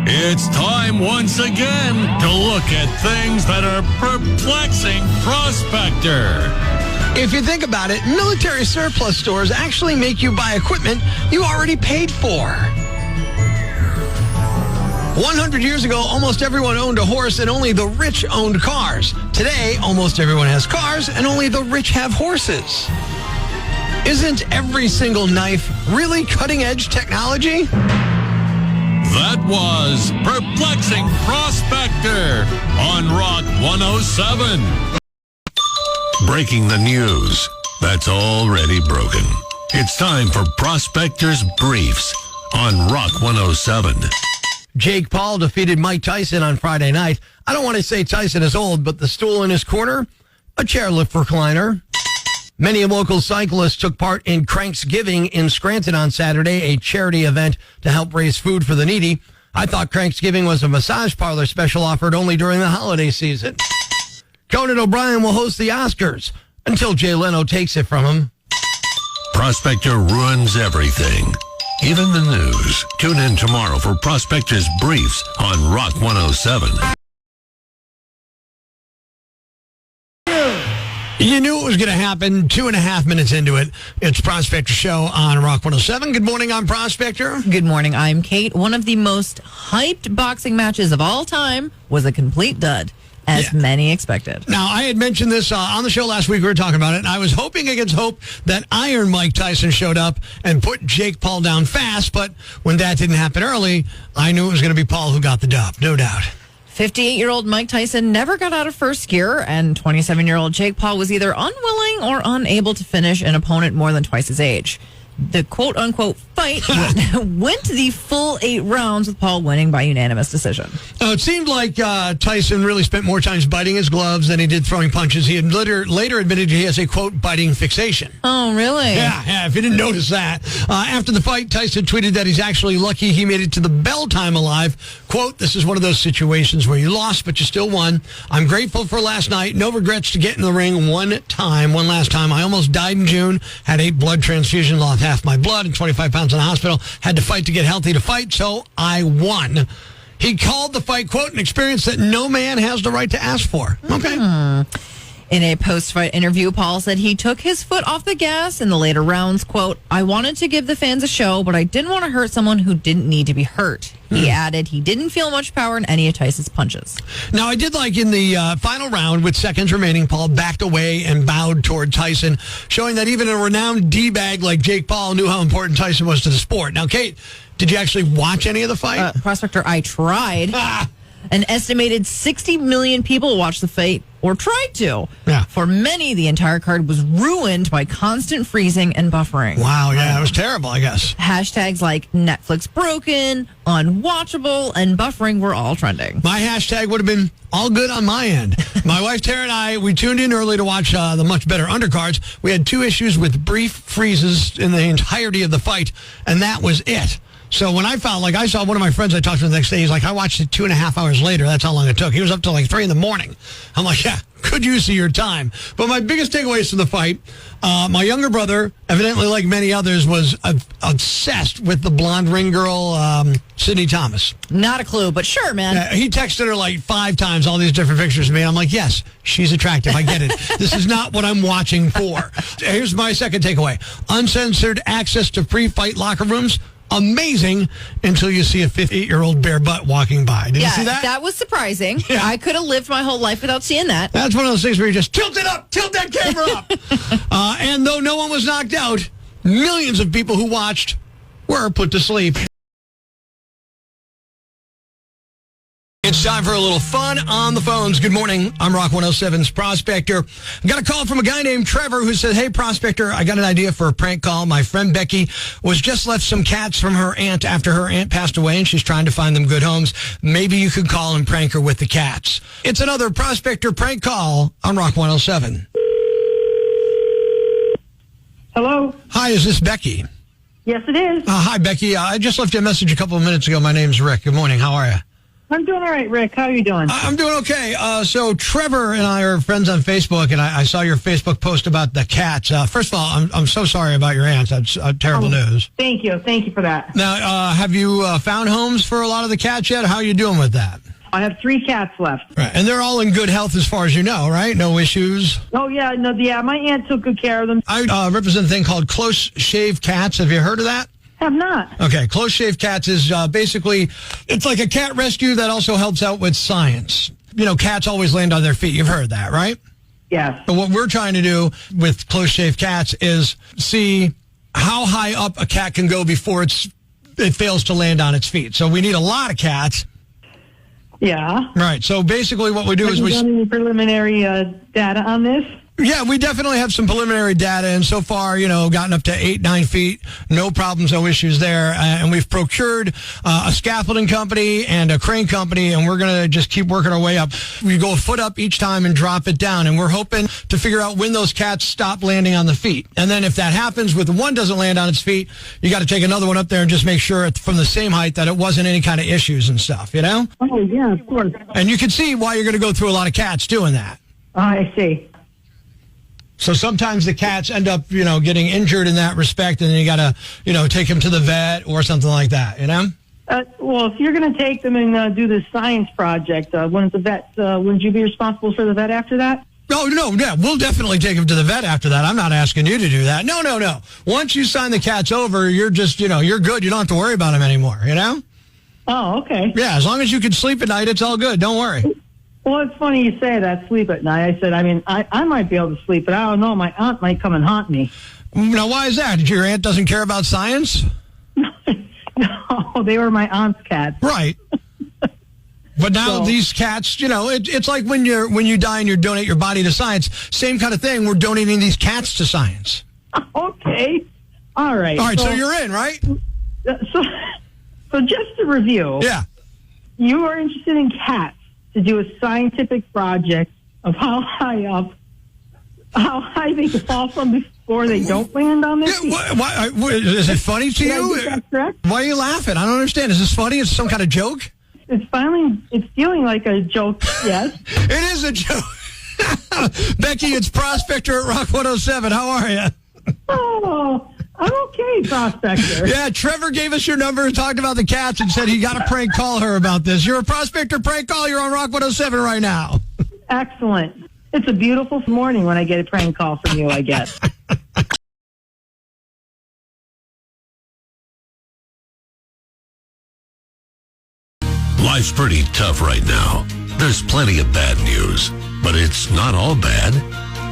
It's time once again to look at things that are perplexing Prospector. If you think about it, military surplus stores actually make you buy equipment you already paid for. 100 years ago, almost everyone owned a horse and only the rich owned cars. Today, almost everyone has cars and only the rich have horses. Isn't every single knife really cutting-edge technology? That was Perplexing Prospector on Rock 107. Breaking the news that's already broken. It's time for Prospector's Briefs on Rock 107. Jake Paul defeated Mike Tyson on Friday night. I don't want to say Tyson is old, but the stool in his corner, a chairlift recliner. Many local cyclists took part in Cranksgiving in Scranton on Saturday, a charity event to help raise food for the needy. I thought Cranksgiving was a massage parlor special offered only during the holiday season. Conan O'Brien will host the Oscars until Jay Leno takes it from him. Prospector ruins everything, even the news. Tune in tomorrow for Prospector's Briefs on Rock 107. You knew it was going to happen 2.5 minutes into it. It's Prospector Show on Rock 107. Good morning, I'm Prospector. Good morning, I'm Kate. One of the most hyped boxing matches of all time was a complete dud, as many expected. Now, I had mentioned this on the show last week. We were talking about it, and I was hoping against hope that Iron Mike Tyson showed up and put Jake Paul down fast, but when that didn't happen early, I knew it was going to be Paul who got the dub, no doubt. 58-year-old Mike Tyson never got out of first gear, and 27-year-old Jake Paul was either unwilling or unable to finish an opponent more than twice his age. The quote-unquote fight went the full 8 rounds, with Paul winning by unanimous decision. It seemed like Tyson really spent more time biting his gloves than he did throwing punches. He had later admitted he has a, quote, biting fixation. Oh, really? Yeah, if you didn't notice that. After the fight, Tyson tweeted that he's actually lucky he made it to the bell time alive. Quote, "This is one of those situations where you lost, but you still won. I'm grateful for last night. No regrets to get in the ring one last time. I almost died in June, had 8 blood transfusions, lost half my blood, and 25 pounds in the hospital. Had to fight to get healthy to fight, so I won." He called the fight, quote, "an experience that no man has the right to ask for." Okay. In a post-fight interview, Paul said he took his foot off the gas in the later rounds. Quote, "I wanted to give the fans a show, but I didn't want to hurt someone who didn't need to be hurt." He added he didn't feel much power in any of Tyson's punches. Now, I did like in the final round, with seconds remaining, Paul backed away and bowed toward Tyson, showing that even a renowned D-bag like Jake Paul knew how important Tyson was to the sport. Now, Kate, did you actually watch any of the fight? Prospector, I tried. An estimated 60 million people watched the fight, or tried to. Yeah. For many, the entire card was ruined by constant freezing and buffering. Wow, yeah, it was terrible, I guess. Hashtags like Netflix broken, unwatchable, and buffering were all trending. My hashtag would have been all good on my end. My wife Tara and I, we tuned in early to watch the much better undercards. We had 2 issues with brief freezes in the entirety of the fight, and that was it. So when I found, I saw one of my friends I talked to the next day, he's like, I watched it 2.5 hours later. That's how long it took. He was up till 3 in the morning. I'm like, yeah, good use of your time. But my biggest takeaways from the fight, my younger brother, evidently like many others, was obsessed with the blonde ring girl, Sydney Thomas. Not a clue, but sure, man. He texted her 5 times, all these different pictures of me. I'm like, yes, she's attractive. I get it. This is not what I'm watching for. Here's my second takeaway. Uncensored access to pre-fight locker rooms. Amazing until you see a 58-year-old bare butt walking by. Did you see that? That was surprising. Yeah. I could have lived my whole life without seeing that. That's one of those things where you just tilt it up, tilt that camera up. And though no one was knocked out, millions of people who watched were put to sleep. It's time for a little fun on the phones. Good morning. I'm Rock 107's Prospector. I got a call from a guy named Trevor who said, "Hey, Prospector, I got an idea for a prank call. My friend Becky was just left some cats from her aunt after her aunt passed away, and she's trying to find them good homes. Maybe you could call and prank her with the cats." It's another Prospector prank call on Rock 107. Hello? Hi, is this Becky? Yes, it is. Hi, Becky. I just left you a message a couple of minutes ago. My name's Rick. Good morning. How are you? I'm doing all right, Rick. How are you doing? I'm doing okay. So Trevor and I are friends on Facebook, and I saw your Facebook post about the cats. First of all, I'm so sorry about your ants. That's terrible news. Thank you. Thank you for that. Now, have you found homes for a lot of the cats yet? How are you doing with that? I have 3 cats left. Right. And they're all in good health as far as you know, right? No issues? Oh, yeah. No, yeah. My aunt took good care of them. I represent a thing called Close Shave Cats. Have you heard of that? Have not. Okay, Close Shave Cats is basically, it's like a cat rescue that also helps out with science. You know, cats always land on their feet. You've heard that, right? Yes. But what we're trying to do with Close Shave Cats is see how high up a cat can go before it fails to land on its feet. So we need a lot of cats. Yeah. Right, so basically what we do is Have you done any preliminary data on this? Yeah, we definitely have some preliminary data, and so far, gotten up to 8-9 feet, no problems, no issues there. And we've procured a scaffolding company and a crane company, and we're going to just keep working our way up. We go a foot up each time and drop it down, and we're hoping to figure out when those cats stop landing on the feet. And then if that happens, with one doesn't land on its feet, you got to take another one up there and just make sure it's from the same height that it wasn't any kind of issues and stuff, Oh, yeah, of course. And you can see why you're going to go through a lot of cats doing that. I see. So sometimes the cats end up, getting injured in that respect, and then you got to, take them to the vet or something like that, Well, if you're going to take them and do this science project, wouldn't you be responsible for the vet after that? Oh, no, yeah, we'll definitely take them to the vet after that. I'm not asking you to do that. No. Once you sign the cats over, you're just, you're good. You don't have to worry about them anymore, Oh, okay. Yeah, as long as you can sleep at night, it's all good. Don't worry. Well, it's funny you say that, sleep at night. I said, I might be able to sleep, but I don't know. My aunt might come and haunt me. Now, why is that? Your aunt doesn't care about science? No, they were my aunt's cats. Right. But now these cats, it's like when you die and you donate your body to science. Same kind of thing. We're donating these cats to science. Okay. All right. All right, so you're in, right? So just to review. Yeah. You are interested in cats to do a scientific project of how high they can fall from before they don't land on their feet. Why, is it funny to you? That's correct? Why are you laughing? I don't understand. Is this funny? Is it some kind of joke? It's feeling like a joke, yes. It is a joke. Becky, it's Prospector at Rock 107. How are you? Oh, I'm okay, Prospector. Yeah, Trevor gave us your number and talked about the cats and said he got to prank call her about this. You're a Prospector prank call. You're on Rock 107 right now. Excellent. It's a beautiful morning when I get a prank call from you, I guess. Life's pretty tough right now. There's plenty of bad news, but it's not all bad.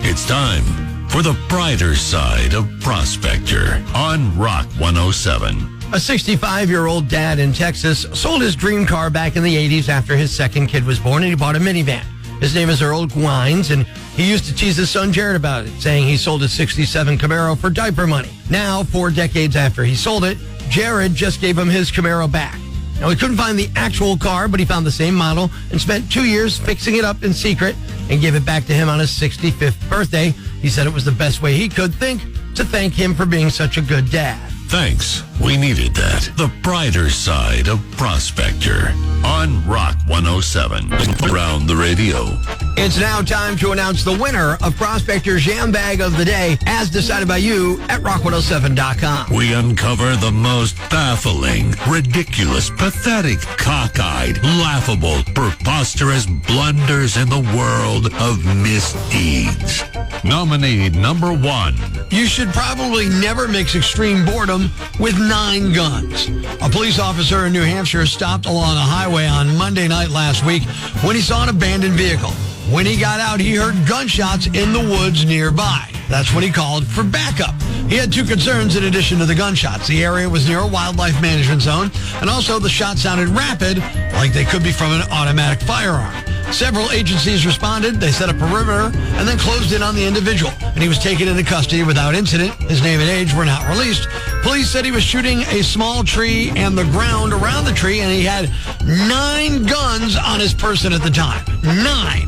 It's time for the brighter side of Prospector on Rock 107. A 65-year-old dad in Texas sold his dream car back in the 80s after his second kid was born, and he bought a minivan. His name is Earl Gwines, and he used to tease his son Jared about it, saying he sold his 67 Camaro for diaper money. Now, 4 decades after he sold it, Jared just gave him his Camaro back. Now, he couldn't find the actual car, but he found the same model and spent 2 years fixing it up in secret and gave it back to him on his 65th birthday. He said it was the best way he could think to thank him for being such a good dad. Thanks. We needed that. The brighter side of Prospector on Rock 107. Around the radio. It's now time to announce the winner of Prospector's Jam Bag of the Day, as decided by you at rock107.com. We uncover the most baffling, ridiculous, pathetic, cockeyed, laughable, preposterous blunders in the world of misdeeds. Nominee number 1. You should probably never mix extreme boredom with 9 guns. A police officer in New Hampshire stopped along a highway on Monday night last week when he saw an abandoned vehicle. When he got out, he heard gunshots in the woods nearby. That's when he called for backup. He had 2 concerns in addition to the gunshots. The area was near a wildlife management zone, and also the shots sounded rapid, like they could be from an automatic firearm. Several agencies responded. They set a perimeter and then closed in on the individual, and he was taken into custody without incident. His name and age were not released. Police said he was shooting a small tree and the ground around the tree, and he had 9 guns on his person at the time. 9.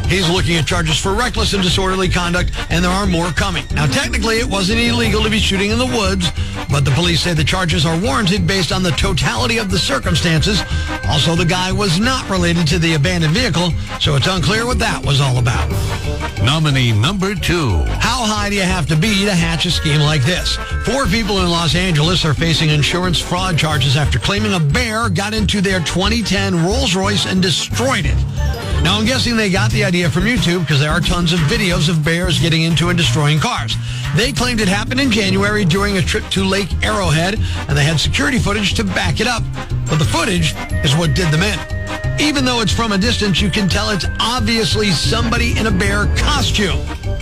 He's looking at charges for reckless and disorderly conduct, and there are more coming. Now, technically, it wasn't illegal to be shooting in the woods, but the police say the charges are warranted based on the totality of the circumstances. Also, the guy was not related to the abandoned vehicle, so it's unclear what that was all about. Nominee number 2. How high do you have to be to hatch a scheme like this? 4 people in Los Angeles are facing insurance fraud charges after claiming a bear got into their 2010 Rolls-Royce and destroyed it. Now, I'm guessing they got the idea from YouTube because there are tons of videos of bears getting into and destroying cars. They claimed it happened in January during a trip to Lake Arrowhead, and they had security footage to back it up. But the footage is what did them in. Even though it's from a distance, you can tell it's obviously somebody in a bear costume.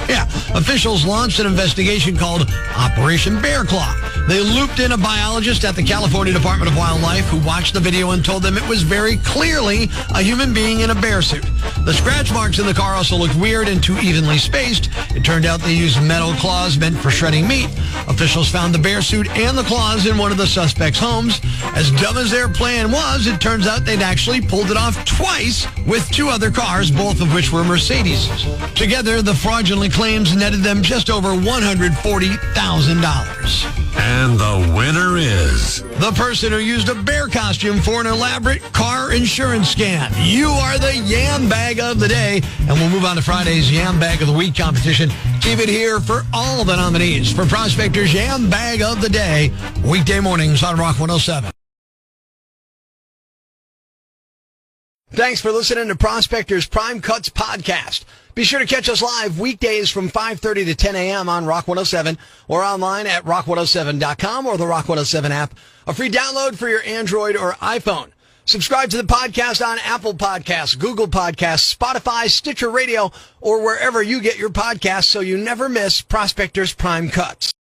Yeah, officials launched an investigation called Operation Bear Claw. They looped in a biologist at the California Department of Wildlife who watched the video and told them it was very clearly a human being in a bear suit. The scratch marks in the car also looked weird and too evenly spaced. It turned out they used metal claws meant for shredding meat. Officials found the bear suit and the claws in one of the suspects' homes. As dumb as their plan was, it turns out they'd actually pulled it off twice with 2 other cars, both of which were Mercedes. Together, the fraudulent claims netted them just over $140,000. And the winner is... the person who used a bear costume for an elaborate car insurance scam. You are the Yam Bag of the Day. And we'll move on to Friday's Yam Bag of the Week competition. Keep it here for all the nominees for Prospector's Yam Bag of the Day, weekday mornings on Rock 107. Thanks for listening to Prospector's Prime Cuts podcast. Be sure to catch us live weekdays from 5:30 to 10 a.m. on Rock 107 or online at rock107.com or the Rock 107 app, a free download for your Android or iPhone. Subscribe to the podcast on Apple Podcasts, Google Podcasts, Spotify, Stitcher Radio, or wherever you get your podcasts so you never miss Prospector's Prime Cuts.